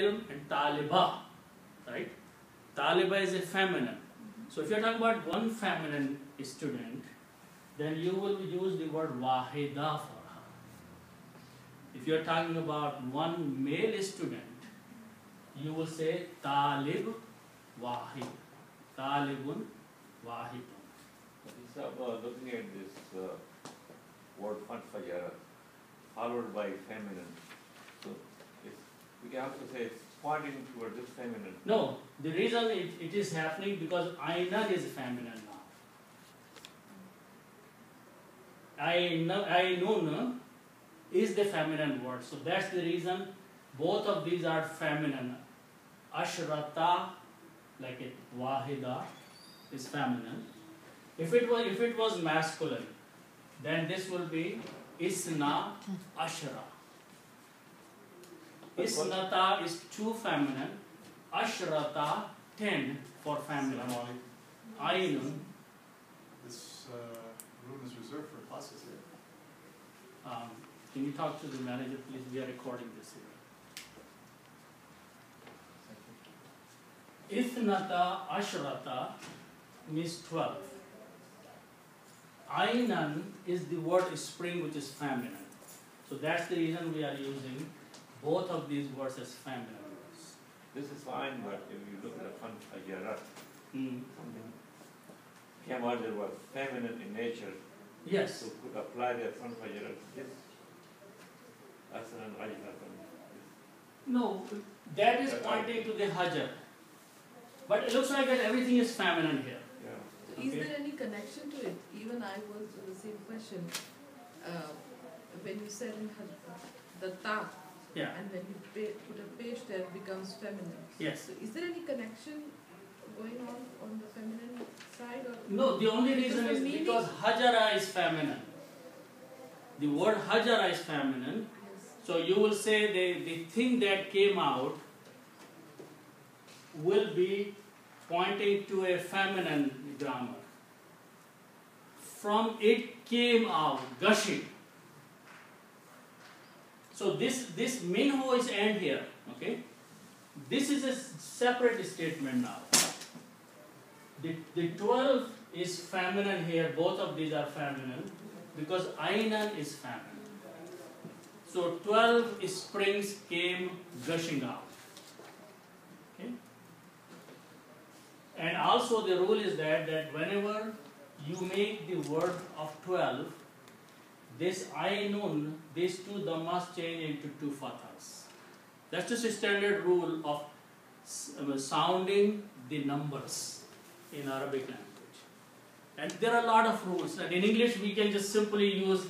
and taliba, right? Taliba is a feminine. So if you're talking about one feminine student, then you will use the word wahida for her. If you're talking about one male student, you will say talib wahid. Talibun wahidun. Looking at this word fajr followed by feminine, so we can also say it's pointing toward this feminine. No, the reason it is happening because Aina is feminine now. Ainun is the feminine word, so that's the reason both of these are feminine. Ashrata, like it, wahida, is feminine. If it was masculine, then this will be isna ashra. Isnata is 2 feminine, ashrata 10 for feminine. Ainun. This room is reserved for classes here. Can you talk to the manager, please? We are recording this here. Ithnata ashrata means 12. Ainan is the word spring, which is feminine. So that's the reason we are using both of these words as feminine words. This is fine, but if you look at the fajr, something came out that was feminine in nature. Yes. So could apply that fajr. Yes. That's an ajra. No, that is pointing to the hajar. But it looks like that everything is feminine here. Yeah. Is there any connection to it? Even I was the same question. When you said in the ta, Yeah. and when you put a page there, it becomes feminine. Yes. So is there any connection going on the feminine side? Or No, the only reason is because hajara is feminine. The word hajara is feminine. Yes. So you will say the thing that came out will be pointing to a feminine grammar. From it came out, gushing. So this minho is end here, okay? This is a separate statement now. The 12 is feminine here, both of these are feminine, because Ainan is feminine. So 12 springs came gushing out. Okay? And also the rule is that whenever you make the word of 12, this Ainun, these two dhammas change into 2 fathas. That's just a standard rule of sounding the numbers in Arabic language. And there are a lot of rules. And in English, we can just simply use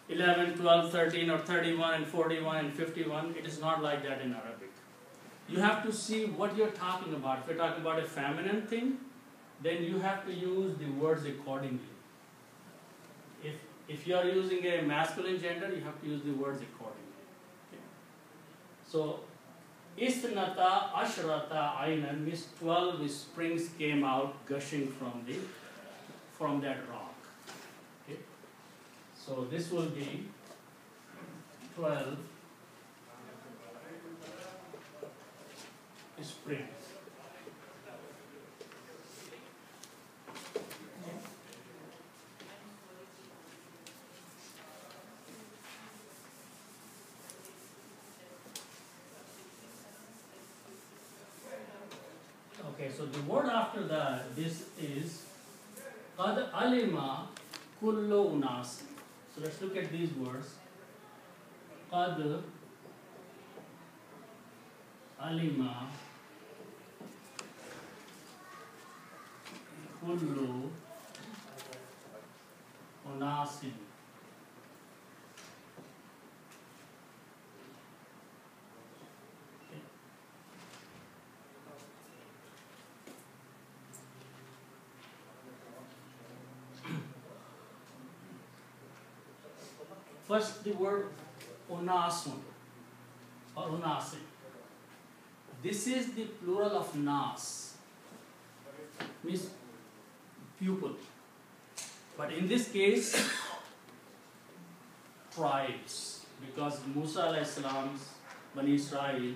11, 12, 13, or 31, and 41, and 51. It is not like that in Arabic. You have to see what you're talking about. If you're talking about a feminine thing, then you have to use the words accordingly. If you are using a masculine gender, you have to use the words accordingly. Okay. So, Isthnata Ashrata Ainan means 12 springs came out gushing from that rock. Okay. So this will be 12 springs. Okay, so the word after this is Qad alima kullu unas. So let's look at these words. Qad alima kullu unasin. First, the word unasun or unasin. This is the plural of nas, means pupil. But in this case, tribes, because Musa alayhi salam's Bani Israel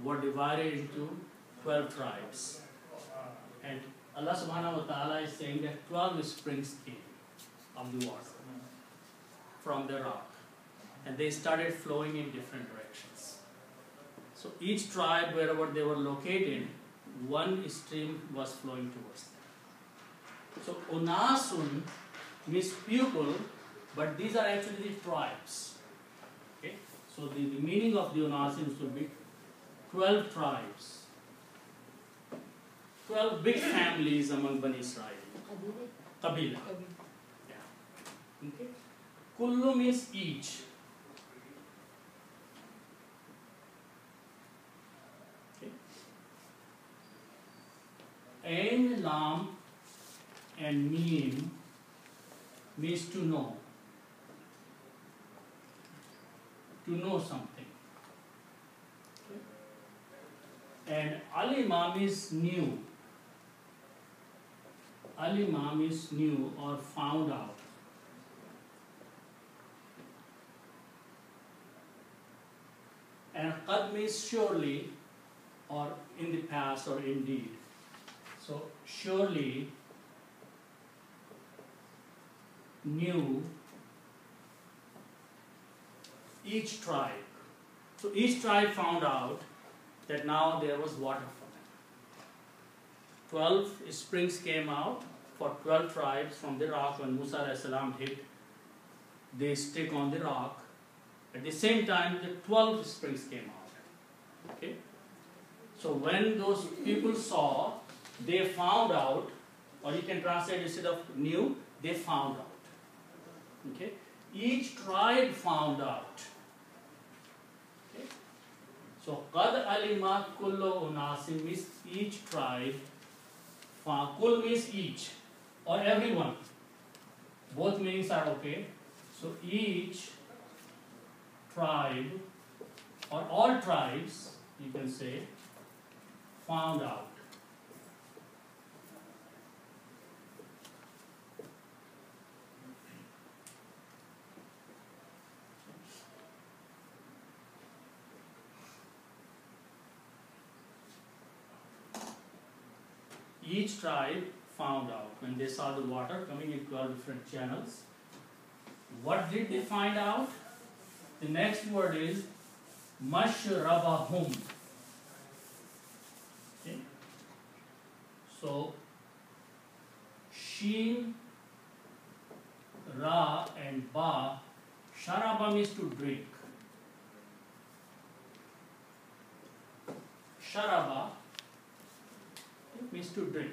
were divided into 12 tribes. And Allah subhanahu wa ta'ala is saying that 12 springs came of the water from the rock. And they started flowing in different directions. So each tribe, wherever they were located, one stream was flowing towards them. So Unasun means people, but these are actually the tribes. Okay? So the meaning of the Unasin should be 12 tribes. 12 big families among Bani Israel. Qabila. Yeah. Okay? Kullu means each. Okay? Ain, Lam and Mim means to know. To know something. Okay? And Alima means new. Alima means new or found out. And Qad means surely or in the past or indeed. So surely, knew each tribe. So each tribe found out that now there was water for them. 12 springs came out for 12 tribes from the rock. When Musa alayhi salam hit the stick on the rock, at the same time the 12 springs came out. Okay? So when those people saw, they found out, or you can translate instead of knew, they found out. Okay? Each tribe found out. Okay? So Qad alima kullu unasin means each tribe. Kul means each or everyone. Both meanings are okay. So each tribe or all tribes, you can say, found out. Each tribe found out when they saw the water coming in 12 different channels. What did they find out? The next word is mashrabahum. Okay. So Sheen, Ra and Ba, Sharaba means to drink. Sharaba means to drink.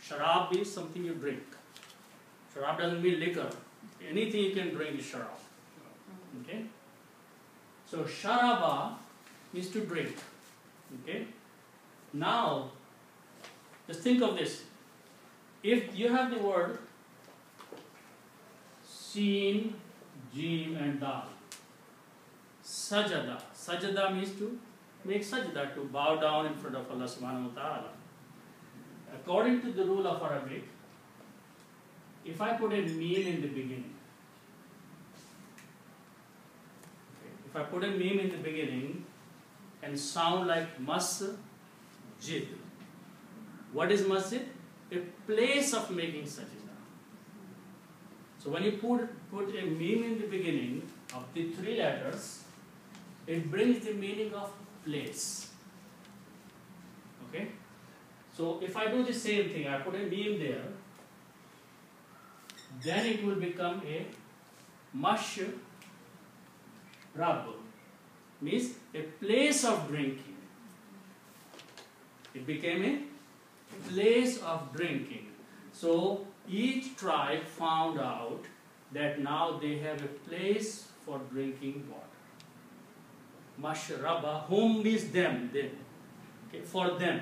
Sharab is something you drink. Sharab doesn't mean liquor. Anything you can drink is sharab. Okay? So Sharaba means to drink. Okay? Now, just think of this. If you have the word Seen, Jim and Dal, Sajada. Sajada means to make sajda, to bow down in front of Allah subhanahu wa ta'ala. According to the rule of Arabic, if I put a meme in the beginning, if I put a meme in the beginning and sound like masjid, what is masjid? A place of making sajda. So when you put a meme in the beginning of the 3 letters, it brings the meaning of place. Okay? So if I do the same thing, I put a meme there, then it will become a mashrab, means a place of drinking. It became a place of drinking. So each tribe found out that now they have a place for drinking water. Mashraba, whom means them, okay, for them.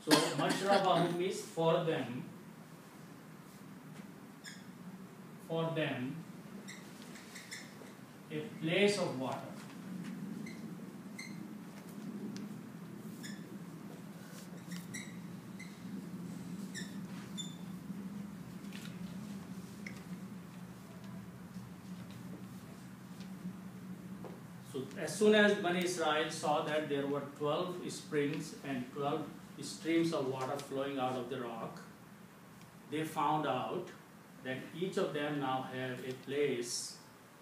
So mashrabahum means for them, a place of water. So as soon as Bani Israel saw that there were 12 springs and 12 streams of water flowing out of the rock, they found out that each of them now have a place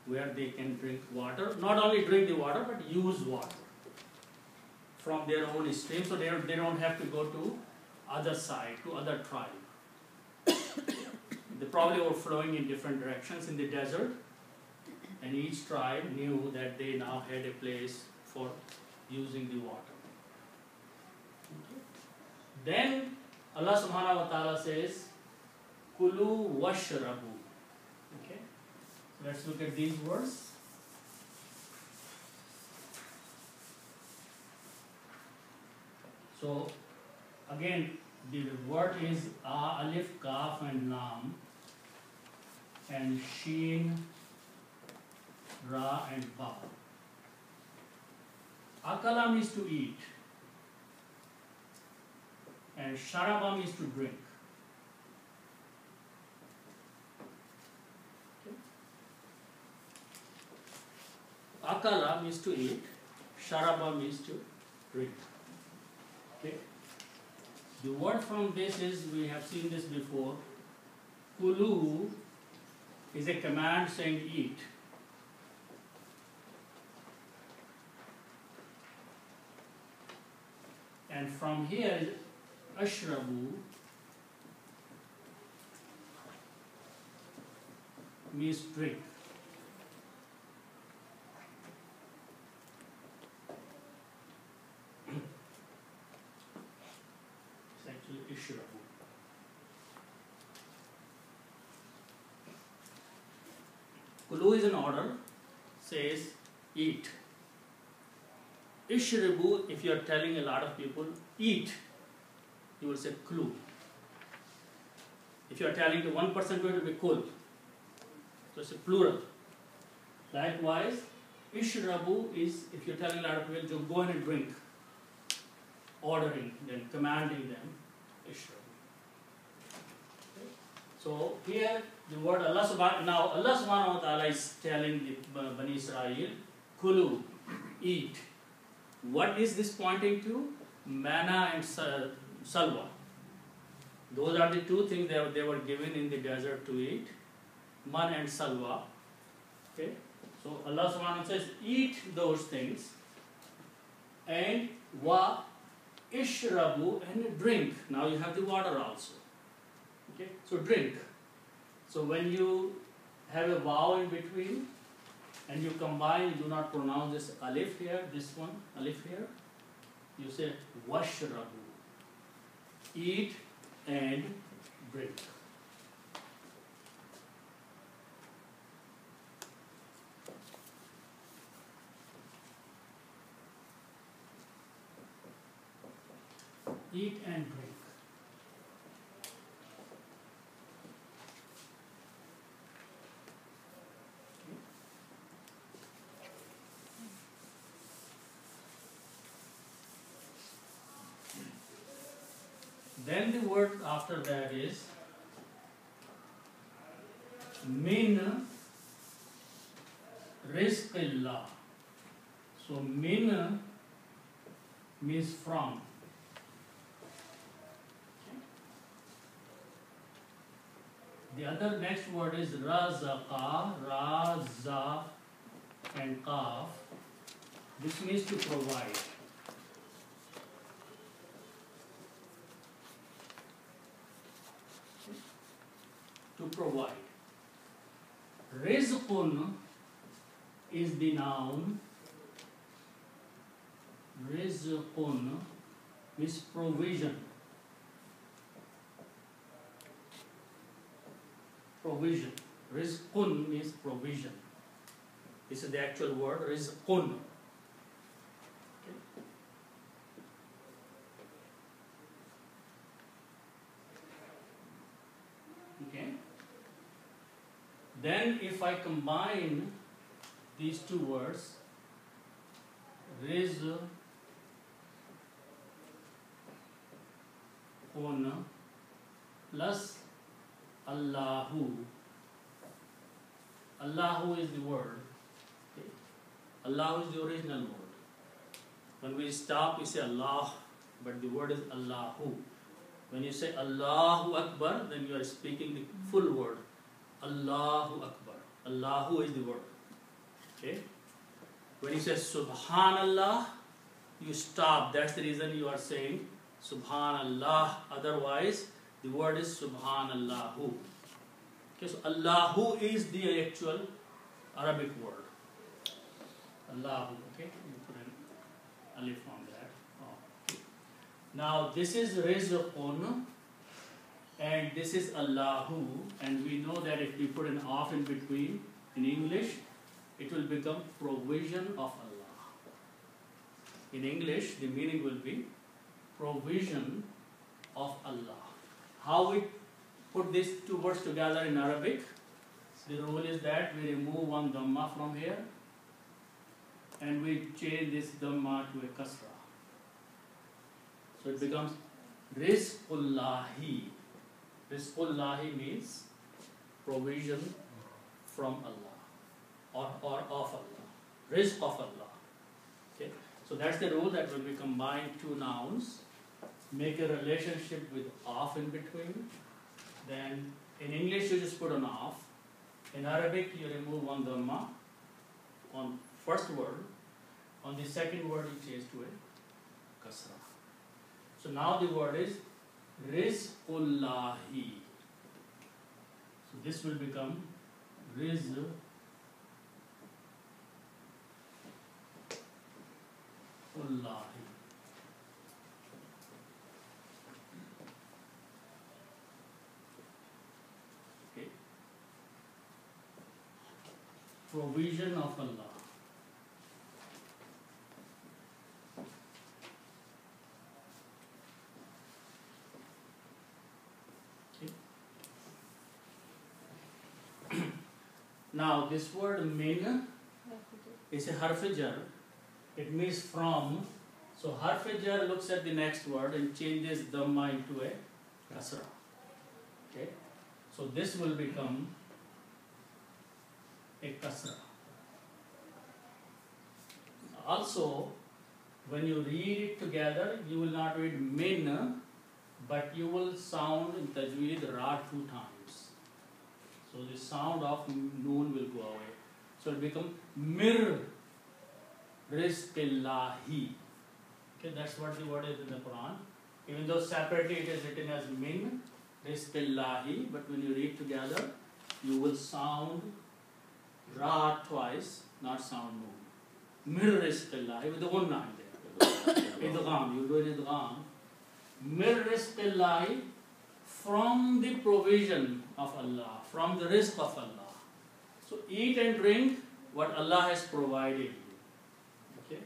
where they can drink water. Not only drink the water, but use water from their own stream, so they don't have to go to other side, to other tribe. They probably were flowing in different directions in the desert, and each tribe knew that they now had a place for using the water. Then Allah subhanahu wa ta'ala says, Kulu washrabu. Okay? So let's look at these words. So again, the word is A, Alif, Kaf and Lam, and Sheen, Ra and Ba. Akala means to eat, and Sharaba means to drink. Akala means to eat, Sharaba means to drink. Okay. The word from this is, we have seen this before, Kulu is a command saying eat. And from here is Ashrabu means drink. It's actually Ishrabu. Kulu is an order, says eat. Ishrabu, if you are telling a lot of people, eat, you will say kulu. If you are telling to one person, it will be kul. So it's a plural. Likewise, ishrabu is, if you are telling a lot of people, to go in and drink. Ordering them, commanding them, ishrabu. Okay. So here, the word Allah subhanahu wa ta'ala is telling the Bani Israel, kulu, eat. What is this pointing to? Manna and salwa. Those are the two things they were given in the desert to eat. Man and salwa. Okay? So Allah subhanahu wa ta'ala says, eat those things. And wa ishrabu, and drink. Now you have the water also. Okay? So drink. So when you have a vowel in between, and you combine, you do not pronounce this alif here, this one, alif here. You say washrabu. Eat and drink. Eat and drink. Then the word after that is min rizqillah. So min means from. The other next word is razaqa, raza and qaf. This means to provide. To provide. Rizqun is the noun. Rizqun means provision. Provision. Rizqun means provision. This is the actual word, rizqun. Okay. Then if I combine these two words, rizqun plus Allahu. Allahu is the word. Okay. Allah is the original word. When we stop, we say Allah, but the word is Allahu. When you say Allahu Akbar, then you are speaking the full word. Allahu Akbar. Allahu is the word. Okay? When you say Subhanallah, you stop. That's the reason you are saying Subhanallah. Otherwise, the word is Subhanallahu. Okay, so Allahu is the actual Arabic word. Allahu. Okay, you put an alif on that. Okay. Now this is Rizqun and this is Allahu, and we know that if we put an off in between in English, it will become provision of Allah. In English, the meaning will be provision of Allah. How we put these two words together in Arabic? The rule is that we remove one dhamma from here and we change this dhamma to a kasra. So it becomes Rizqullahi. Rizqullahi means provision from Allah or of Allah. Rizq of Allah. Okay? So that's the rule, that when we combine two nouns, make a relationship with off in between, then in English you just put an off. In Arabic you remove one dhamma on first word. On the second word you change to a kasra. So now the word is Rizqullahi. So this will become Rizqullahi. Okay. Provision of Allah. Now this word min is a harf-jar. It means from. So harf-jar looks at the next word and changes dhamma into a kasra. Okay. So this will become a kasra. Also, when you read it together, you will not read min, but you will sound in tajweed ra 2 times. So the sound of noon will go away. So it becomes mir rizqillahi. Okay, that's what the word is in the Quran. Even though separately it is written as min rizqillahi, but when you read together, you will sound ra twice, not sound noon. Mir rizqillahi with the one line there. Idgham, you do it idgham. Mir rizqillahi, from the provision of Allah, from the rizq of Allah. So eat and drink what Allah has provided you. Okay?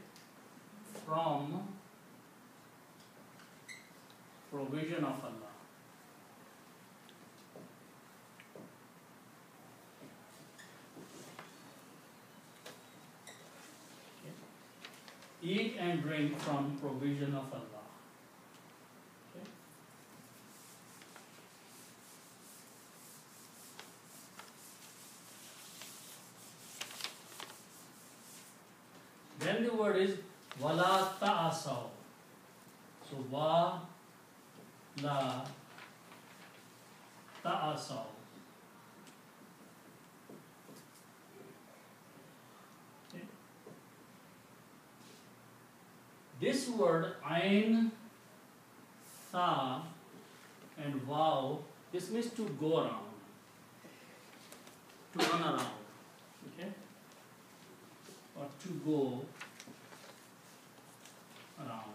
From provision of Allah. Okay? Eat and drink from provision of Allah. Then the word is wala ta'asaw. So wa la ta'asaw. Okay. This word ain, tha and waw, this means to go around, to run around. Okay? Or to go around.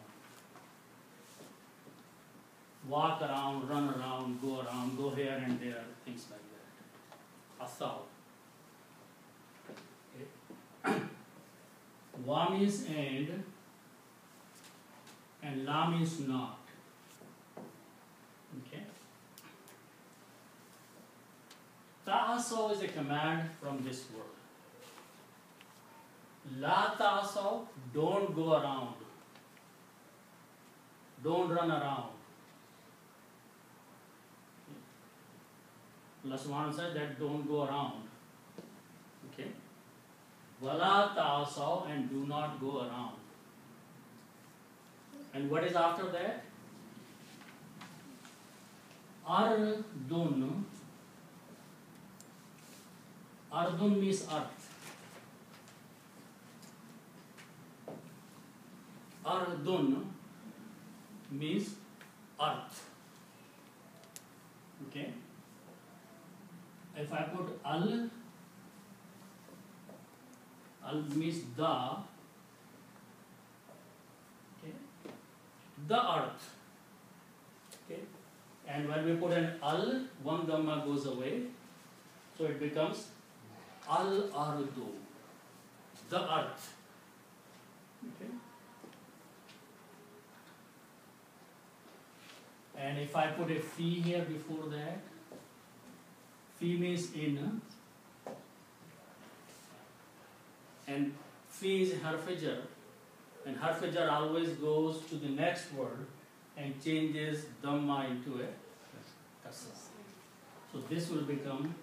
Walk around, run around, go here and there, things like that. Asaw. Okay. Wa means and la means not. Okay. Ta'asaw is a command from this word. La ta'asaw, don't go around. Don't run around. Allah subhanahu wa ta'ala said that don't go around. Okay? Wala ta'asaw, and do not go around. And what is after that? Ardun. Ardun means earth. Ardun means earth. Okay. If I put al means the, okay, the earth. Okay. And when we put an al, one dhamma goes away, so it becomes al ardu, the earth. Okay. And if I put a fi here before that, fi means in, and fi is harfajar, and harfajar always goes to the next word and changes dhamma into a kasra. So this will become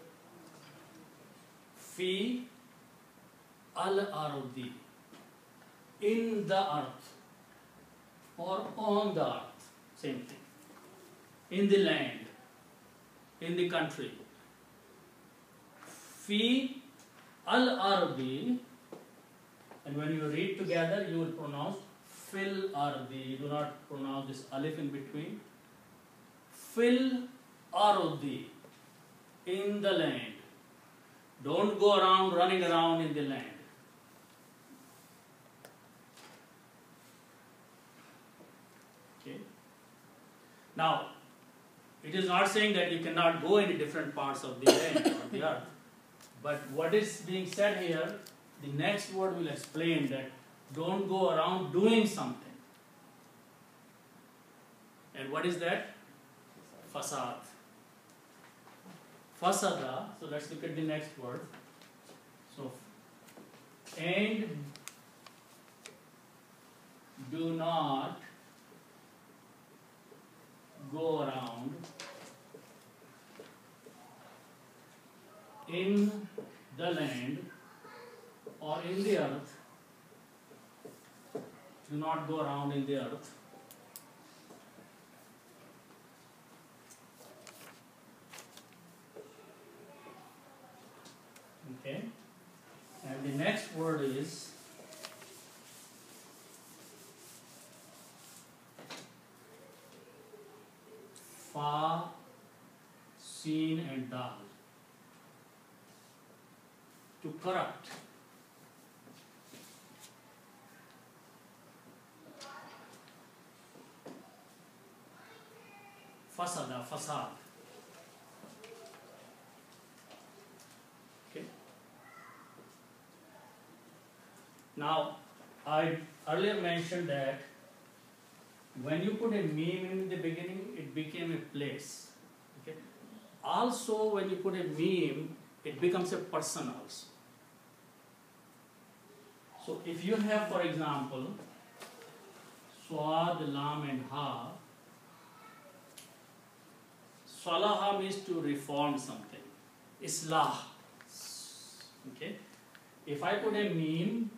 fi al-ardi, in the earth, or on the earth, same thing. In the land, in the country. Fi al-ardi, and when you read together, you will pronounce fil ardi. You do not pronounce this alif in between. Fil ardi, in the land. Don't go around running around in the land. Okay. Now, it is not saying that you cannot go into different parts of the land or the earth. But what is being said here, the next word will explain that don't go around doing something. And what is that? Fasad. Fasada. So let's look at the next word. So, and do not go around in the land or in the earth. Do not go around in the earth. Okay. And the next word is fa, sin and dal. To corrupt. Fasada, fasad. Okay. Now, I earlier mentioned that when you put a meme in the beginning, it became a place. Okay. Also, when you put a meme, it becomes a person also. So, if you have, for example, Swad, Lam and Ha, Salaha means to reform something. Islah. Okay. If I put a meme,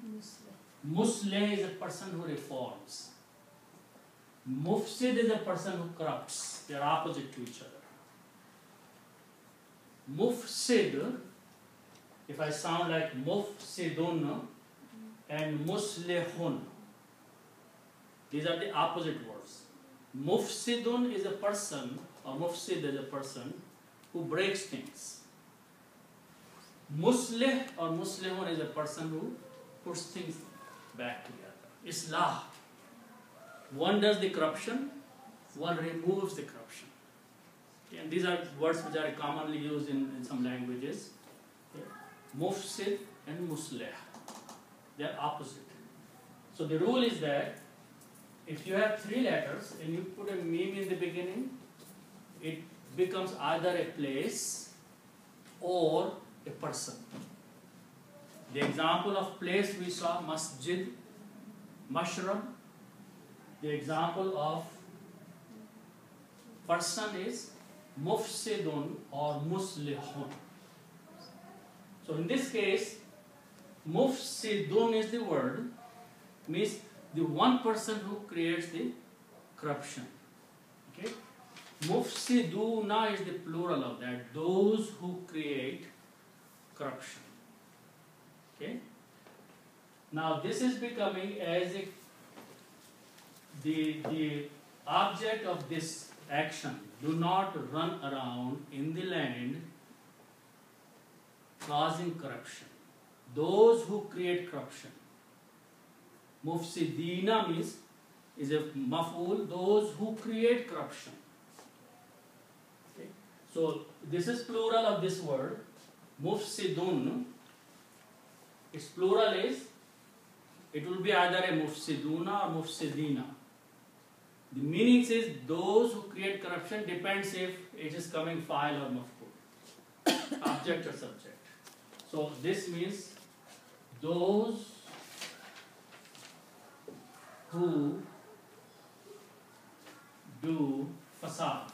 Musleh is a person who reforms. Mufsid is a person who corrupts. They are opposite to each other. Mufsid, if I sound like Mufsidun and Muslihun, these are the opposite words. Mufsidun is a person, or Mufsid is a person who breaks things. Muslih or Muslihun is a person who puts things back together. Islah. One does the corruption, one removes the corruption. Okay, and these are words which are commonly used in some languages. Okay. Mufsid and Muslih. They are opposite. So the rule is that if you have 3 letters and you put a meme in the beginning, it becomes either a place or a person. The example of place we saw masjid, mashrab. The example of person is mufsidun or muslihun. So in this case, Mufsidun is the word, means the one person who creates the corruption. Okay? Mufsiduna is the plural of that, those who create corruption. Okay? Now this is becoming as if the object of this action, do not run around in the land causing corruption. Those who create corruption. Mufsidina means is a maf'ul, those who create corruption. Okay? So this is plural of this word, mufsidun. Its plural is, it will be either a mufsiduna or mufsidina. The meaning is those who create corruption, depends if it is coming file or maf'ul, object or subject. So this means those who do fasad.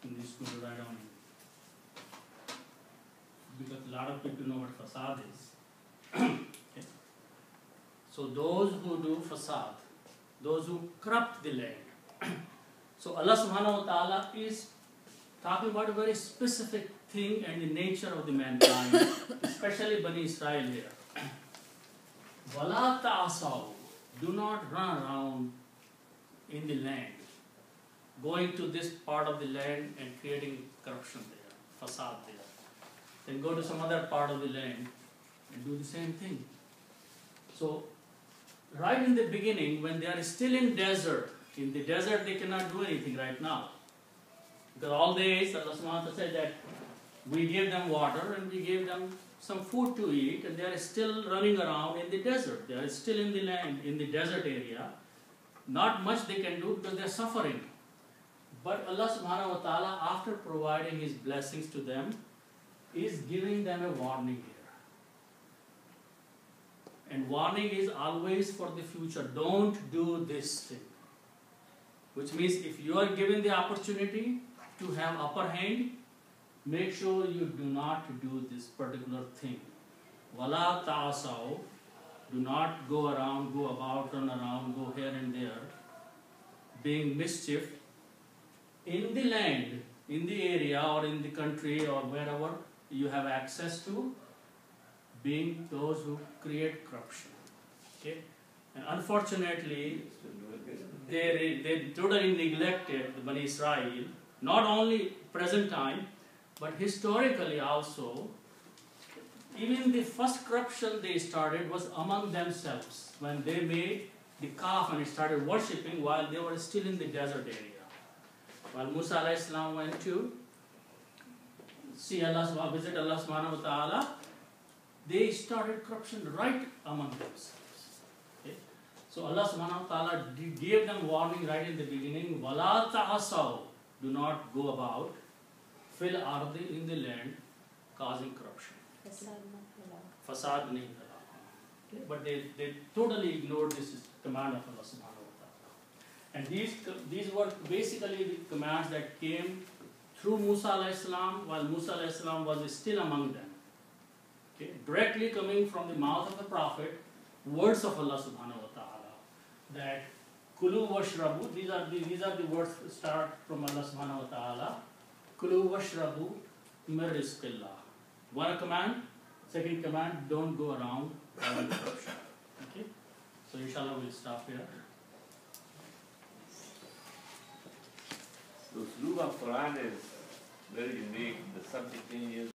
In this school to write down, because a lot of people know what fasad is. Okay. So those who do fasad, those who corrupt the land. So Allah subhanahu wa ta'ala is talking about a very specific thing and the nature of the mankind, especially Bani Israel here. Wala ta'asaw, do not run around in the land, going to this part of the land and creating corruption there, fasad there. Then go to some other part of the land and do the same thing. So, right in the beginning, when they are still in the desert they cannot do anything right now. Because all days Allah subhanahu wa ta'ala said that we gave them water and we gave them some food to eat, and they are still running around in the desert. They are still in the land, in the desert area. Not much they can do because they are suffering. But Allah subhanahu wa ta'ala, after providing His blessings to them, is giving them a warning here. And warning is always for the future. Don't do this thing. Which means if you are given the opportunity to have upper hand, make sure you do not do this particular thing. Wala ta'asaw, do not go around, go about, run around, go here and there, being mischief in the land, in the area or in the country or wherever you have access to, being those who create corruption. Okay? And unfortunately, they totally neglected the Bani Israel, not only present time, but historically also. Even the first corruption they started was among themselves, when they made the calf and started worshipping while they were still in the desert area. While Musa alayhi salam went to see Allah, visit Allah subhanahu wa ta'ala, they started corruption right among themselves. Okay? So Allah subhanahu wa ta'ala gave them warning right in the beginning, wala ta'asaw, do not go about, fil ardi, in the land, causing corruption. Fasad nahi kara. Okay? But they totally ignored this command of Allah subhanahu wa ta'ala. And these were basically the commands that came through Musa alayhi salam, while Musa alayhi salam was still among them. Okay? Directly coming from the mouth of the Prophet, words of Allah subhanahu wa ta'ala, that kulu washrabu, these are the words that start from Allah subhanahu wa ta'ala. Kulu washrabu min rizqillah. One command, second command, don't go around having corruption. Okay? So inshallah we'll stop here. The Usloob of Quran is very unique. The subject changes.